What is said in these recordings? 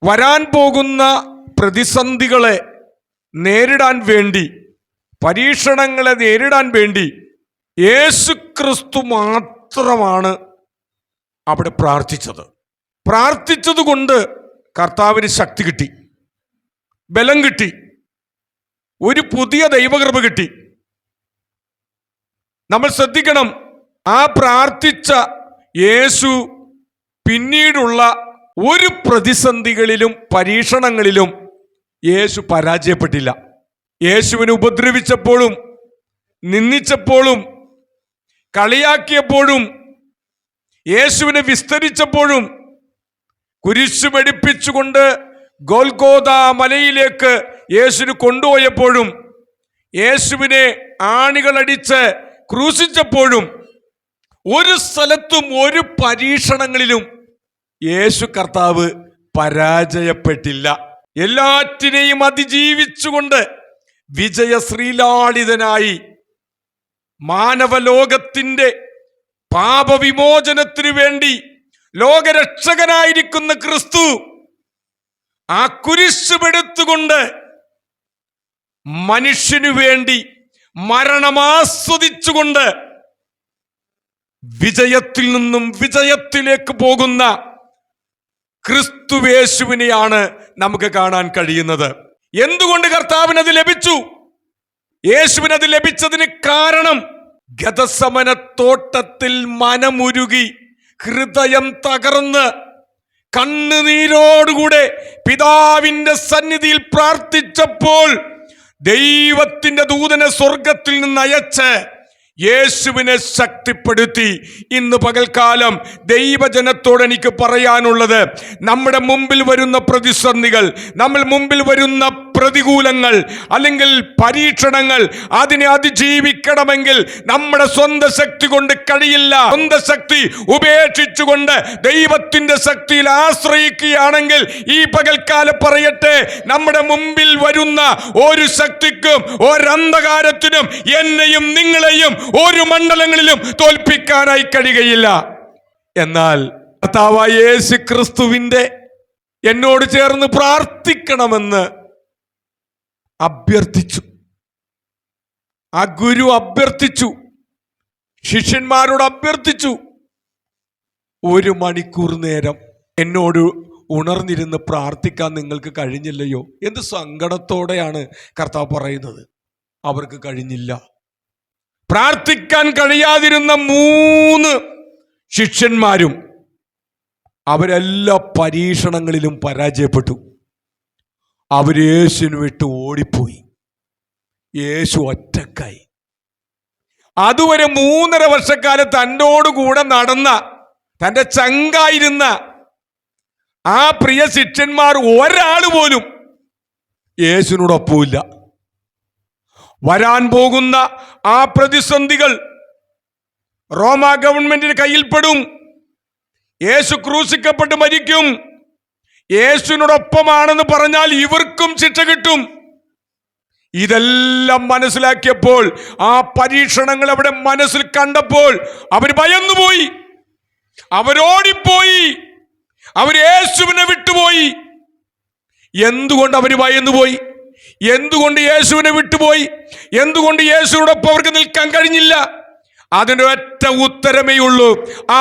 വരാൻ പോകുന്ന പ്രതിസന്ധികളെ നേരിടാൻ വേണ്ടി, പരീക്ഷണങ്ങളെ നേരിടാൻ വേണ്ടി യേശുക്രിസ്തു മാത്രമാണ് അവിടെ പ്രാർത്ഥിച്ചത്. പ്രാർത്ഥിച്ചതുകൊണ്ട് കർത്താവിന് ശക്തി കിട്ടി, ബലം കിട്ടി, ഒരു പുതിയ ദൈവകൃപ കിട്ടി. നമ്മൾ ശ്രദ്ധിക്കണം, ആ പ്രാർത്ഥിച്ച യേശു പിന്നീടുള്ള ഒരു പ്രതിസന്ധികളിലും പരീക്ഷണങ്ങളിലും യേശു പരാജയപ്പെട്ടില്ല. യേശുവിനെ ഉപദ്രവിച്ചപ്പോഴും നിന്ദിച്ചപ്പോഴും കളിയാക്കിയപ്പോഴും യേശുവിനെ വിസ്തരിച്ചപ്പോഴും കുരിശു മെടിപ്പിച്ചുകൊണ്ട് ഗോൽഗോഥ മലയിലേക്ക് യേശുവിനെ കൊണ്ടുപോയപ്പോഴും യേശുവിനെ ആണികളടിച്ച് ക്രൂശിച്ചപ്പോഴും ഒരു സ്ഥലത്തും ഒരു പരീക്ഷണങ്ങളിലും യേശു കർത്താവ് പരാജയപ്പെട്ടില്ല. എല്ലാറ്റിനെയും അതിജീവിച്ചുകൊണ്ട് വിജയശ്രീലാളിതനായി മാനവലോകത്തിന്റെ പാപവിമോചനത്തിനു വേണ്ടി ലോകരക്ഷകനായിരിക്കുന്ന ക്രിസ്തു ആ കുരിശുമെടുത്തുകൊണ്ട് മനുഷ്യനു വേണ്ടി മരണമാസ്വദിച്ചുകൊണ്ട് വിജയത്തിൽ നിന്നും വിജയത്തിലേക്ക് പോകുന്ന ക്രിസ്തുവേശുവിനെയാണ് നമുക്ക് കാണാൻ കഴിയുന്നത്. എന്തുകൊണ്ട് കർത്താവിനത് ലഭിച്ചു? യേശുവിനത് ലഭിച്ചതിന് കാരണം ഗെത്സമന തോട്ടത്തിൽ മനമുരുകി ഹൃദയം തകർന്ന് കണ്ണുനീരോടുകൂടെ പിതാവിന്റെ സന്നിധിയിൽ പ്രാർത്ഥിച്ചപ്പോൾ ദൈവത്തിന്റെ ദൂതനെ സ്വർഗത്തിൽ നിന്ന് അയച്ച് യേശുവിനെ ശക്തിപ്പെടുത്തി. ഇന്ന് പകൽക്കാലം ദൈവജനത്തോട് എനിക്ക് പറയാനുള്ളത്, നമ്മുടെ മുമ്പിൽ വരുന്ന പ്രതിസന്ധികൾ, നമ്മൾ മുമ്പിൽ വരുന്ന പ്രതികൂലങ്ങൾ അല്ലെങ്കിൽ പരീക്ഷണങ്ങൾ, അതിനെ അതിജീവിക്കണമെങ്കിൽ നമ്മുടെ സ്വന്തം ശക്തി കൊണ്ട് കഴിയില്ല. സ്വന്തം ശക്തി ഉപേക്ഷിച്ചുകൊണ്ട് ദൈവത്തിന്റെ ശക്തിയിൽ ആശ്രയിക്കുകയാണെങ്കിൽ ഈ പകൽക്കാലം പറയട്ടെ, നമ്മുടെ മുമ്പിൽ വരുന്ന ഒരു ശക്തിക്കും ഒരന്ധകാരത്തിനും എന്നെയും നിങ്ങളെയും ഒരു മണ്ഡലങ്ങളിലും തോൽപ്പിക്കാനായി കഴിയുകയില്ല. എന്നാൽ കർത്താവായ യേശു ക്രിസ്തുവിന്റെ എന്നോട് ചേർന്ന് പ്രാർത്ഥിക്കണമെന്ന് അഭ്യർത്ഥിച്ചു. ആ ഗുരു അഭ്യർത്ഥിച്ചു, ശിഷ്യന്മാരോട് അഭ്യർത്ഥിച്ചു. 1 മണിക്കൂർ നേരം എന്നോട് ഉണർന്നിരുന്ന് പ്രാർത്ഥിക്കാൻ നിങ്ങൾക്ക് കഴിഞ്ഞില്ലയോ? എന്ത് സങ്കടത്തോടെയാണ് കർത്താവ് പറയുന്നത്. അവർക്ക് കഴിഞ്ഞില്ല. പ്രാർത്ഥിക്കാൻ കഴിയാതിരുന്ന 3 ശിഷ്യന്മാരും അവരെല്ലാ പരീക്ഷണങ്ങളിലും പരാജയപ്പെട്ടു. അവർ യേശുവിനെ വിട്ട് ഓടിപ്പോയി. യേശു ഒറ്റക്കായി. അതുവരെ 3.5 വർഷക്കാലം തന്നോടുകൂടെ നടന്ന, തൻ്റെ ചങ്കായിരുന്ന ആ പ്രിയ ശിഷ്യന്മാർ ഒരാൾ പോലും യേശുവിനോടൊപ്പമില്ല. വരാൻ പോകുന്ന ആ പ്രതിസന്ധികൾ റോമ ഗവൺമെന്റിന് കയ്യിൽപ്പെടും. യേശു ക്രൂശിക്കപ്പെട്ട് മരിക്കും. യേശുവിനോടൊപ്പമാണെന്ന് പറഞ്ഞാൽ ഇവർക്കും ശിക്ഷ കിട്ടും. ഇതെല്ലാം മനസ്സിലാക്കിയപ്പോൾ, ആ പരീക്ഷണങ്ങൾ അവിടെ മനസ്സിൽ കണ്ടപ്പോൾ അവർ ഭയന്നുപോയി, അവരോടിപ്പോയി, അവർ യേശുവിനെ വിട്ടുപോയി. എന്തുകൊണ്ട് അവർ ഭയന്നുപോയി? എന്തുകൊണ്ട് യേശുവിനെ വിട്ടുപോയി? എന്തുകൊണ്ട് യേശുവിനോടൊപ്പം അവർക്ക് നിൽക്കാൻ കഴിഞ്ഞില്ല? അതിന് ഒറ്റ ഉത്തരമേ ഉള്ളൂ.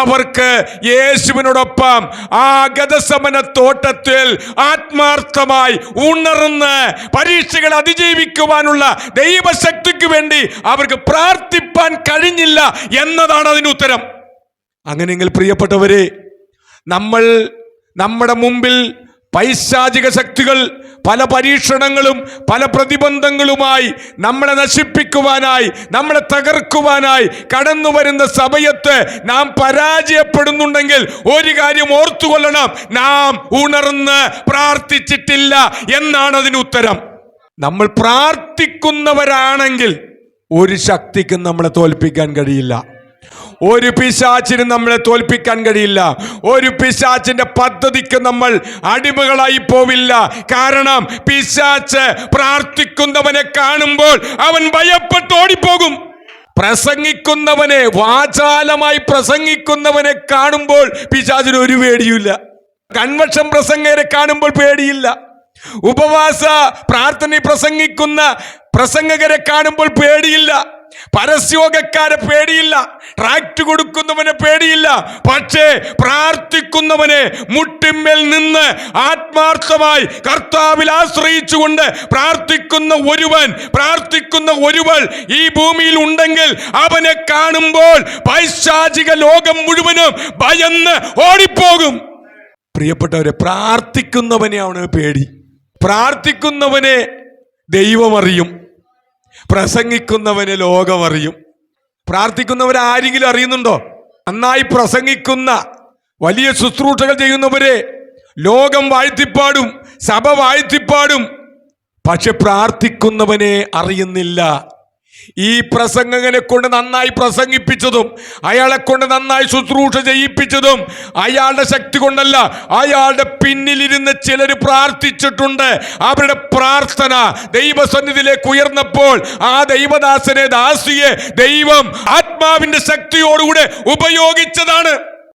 അവർക്ക് യേശുവിനോടൊപ്പം ആ ഗെത്സമന തോട്ടത്തിൽ ആത്മാർത്ഥമായി ഉണർന്ന് പരീക്ഷകൾ അതിജീവിക്കുവാനുള്ള ദൈവശക്തിക്ക് വേണ്ടി അവർക്ക് പ്രാർത്ഥിപ്പാൻ കഴിഞ്ഞില്ല എന്നതാണ് അതിന് ഉത്തരം. അങ്ങനെയെങ്കിൽ പ്രിയപ്പെട്ടവരെ, നമ്മുടെ മുമ്പിൽ പൈശാചിക ശക്തികൾ പല പരീക്ഷണങ്ങളും പല പ്രതിബന്ധങ്ങളുമായി നമ്മളെ നശിപ്പിക്കുവാനായി, നമ്മളെ തകർക്കുവാനായി കടന്നു വരുന്ന സമയത്ത് നാം പരാജയപ്പെടുന്നുണ്ടെങ്കിൽ ഒരു കാര്യം ഓർത്തുകൊള്ളണം, നാം ഉണർന്ന് പ്രാർത്ഥിച്ചിട്ടില്ല എന്നാണ് അതിന് ഉത്തരം. നമ്മൾ പ്രാർത്ഥിക്കുന്നവരാണെങ്കിൽ ഒരു ശക്തിക്കും നമ്മളെ തോൽപ്പിക്കാൻ കഴിയില്ല. ഒരു പിശാചിന് നമ്മളെ തോൽപ്പിക്കാൻ കഴിയില്ല. ഒരു പിശാചിന്റെ പദ്ധതിക്ക് നമ്മൾ അടിമകളായി പോവില്ല. കാരണം പിശാച് പ്രാർത്ഥിക്കുന്നവനെ കാണുമ്പോൾ അവൻ ഭയപ്പെട്ട് ഓടിപ്പോകും. പ്രസംഗിക്കുന്നവനെ, വാചാലമായി പ്രസംഗിക്കുന്നവനെ കാണുമ്പോൾ പിശാചിന് ഒരു പേടിയുമില്ല. കൺവെൻഷൻ പ്രസംഗരെ കാണുമ്പോൾ പേടിയില്ല. ഉപവാസ പ്രാർത്ഥന പ്രസംഗിക്കുന്ന പ്രസംഗകരെ കാണുമ്പോൾ പേടിയില്ല. പരസ്യോഗക്കാരെ പേടിയില്ല. ട്രാക്ട് കൊടുക്കുന്നവനെ പേടിയില്ല. പക്ഷേ പ്രാർത്ഥിക്കുന്നവനെ, മുട്ടിന്മേൽ നിന്ന് ആത്മാർത്ഥമായി കർത്താവിൽ ആശ്രയിച്ചുകൊണ്ട് പ്രാർത്ഥിക്കുന്ന ഒരുവൾ ഈ ഭൂമിയിൽ ഉണ്ടെങ്കിൽ അവനെ കാണുമ്പോൾ പൈശാചിക ലോകം മുഴുവനും ഭയന്ന് ഓടിപ്പോകും. പ്രിയപ്പെട്ടവരെ, പ്രാർത്ഥിക്കുന്നവനെയാണ് പേടി. പ്രാർത്ഥിക്കുന്നവനെ ദൈവമറിയും, പ്രസംഗിക്കുന്നവനെ ലോകമറിയും. പ്രാർത്ഥിക്കുന്നവരെ ആരെങ്കിലും അറിയുന്നുണ്ടോ? നന്നായി പ്രസംഗിക്കുന്ന, വലിയ ശുശ്രൂഷകൾ ചെയ്യുന്നവരെ ലോകം വാഴ്ത്തിപ്പാടും, സഭ വാഴ്ത്തിപ്പാടും. പക്ഷെ പ്രാർത്ഥിക്കുന്നവനെ അറിയുന്നില്ല. ഈ പ്രസംഗകനെ കൊണ്ട് നന്നായി പ്രസംഗിപ്പിച്ചതും അയാളെ കൊണ്ട് നന്നായി ശുശ്രൂഷ ചെയ്യിപ്പിച്ചതും അയാളുടെ ശക്തി കൊണ്ടല്ല, അയാളുടെ പിന്നിലിരുന്ന് ചിലർ പ്രാർത്ഥിച്ചിട്ടുണ്ട്. അവരുടെ പ്രാർത്ഥന ദൈവസന്നിധിയിലേക്ക് ഉയർന്നപ്പോൾ ആ ദൈവദാസനെ, ദാസിയെ ദൈവം ആത്മാവിന്റെ ശക്തിയോടുകൂടെ ഉപയോഗിച്ചതാണ്.